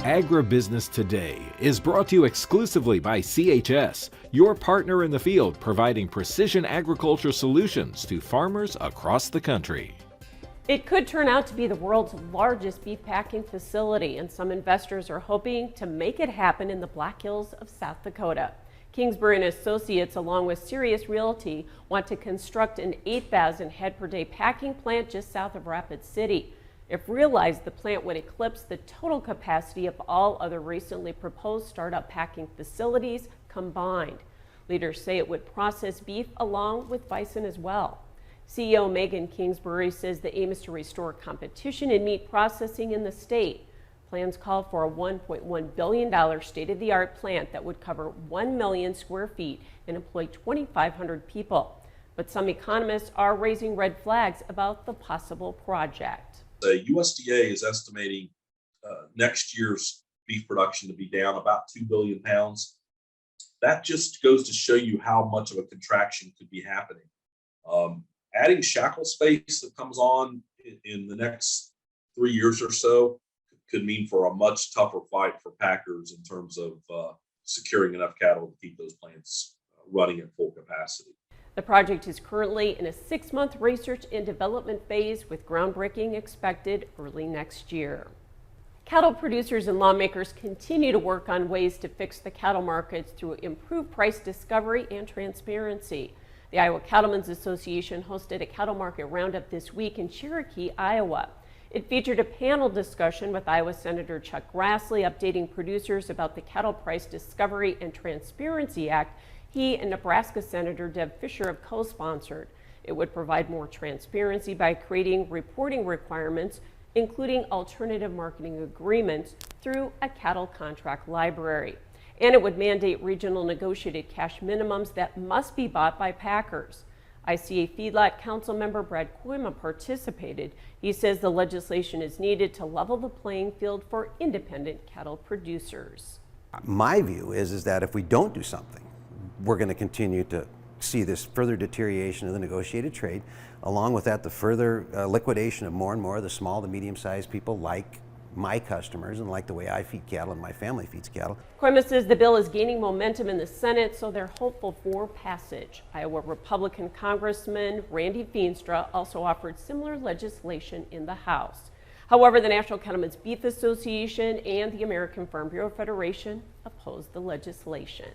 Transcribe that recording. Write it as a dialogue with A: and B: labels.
A: Agribusiness Today is brought to you exclusively by CHS, your partner in the field providing precision agriculture solutions to farmers across the country.
B: It could turn out to be the world's largest beef packing facility, and some investors are hoping to make it happen in the Black Hills of South Dakota. Kingsbury and Associates, along with Sirius Realty, want to construct an 8,000 head per day packing plant just south of Rapid City. If realized, the plant would eclipse the total capacity of all other recently proposed startup packing facilities combined. Leaders say it would process beef along with bison as well. CEO Megan Kingsbury says the aim is to restore competition in meat processing in the state. Plans call for a $1.1 billion state-of-the-art plant that would cover 1 million square feet and employ 2,500 people. But some economists are raising red flags about the possible project.
C: The USDA is estimating next year's beef production to be down about 2 billion pounds. That just goes to show you how much of a contraction could be happening. Adding shackle space that comes on in the next 3 years or so could mean for a much tougher fight for packers in terms of securing enough cattle to keep those plants running at full capacity.
B: The project is currently in a 6-month research and development phase with groundbreaking expected early next year. Cattle producers and lawmakers continue to work on ways to fix the cattle markets through improved price discovery and transparency. The Iowa Cattlemen's Association hosted a cattle market roundup this week in Cherokee, Iowa. It featured a panel discussion with Iowa Senator Chuck Grassley updating producers about the Cattle Price Discovery and Transparency Act he and Nebraska Senator Deb Fischer have co-sponsored. It would provide more transparency by creating reporting requirements, including alternative marketing agreements through a cattle contract library. And it would mandate regional negotiated cash minimums that must be bought by packers. ICA Feedlot Council member Brad Koima participated. He says the legislation is needed to level the playing field for independent cattle producers.
D: My view is that if we don't do something, we're going to continue to see this further deterioration of the negotiated trade. Along with that, the further liquidation of more and more of the small to medium-sized people like my customers and like the way I feed cattle and my family feeds cattle.
B: Koima says the bill is gaining momentum in the Senate, so they're hopeful for passage. Iowa Republican Congressman Randy Feenstra also offered similar legislation in the House. However, the National Cattlemen's Beef Association and the American Farm Bureau Federation opposed the legislation.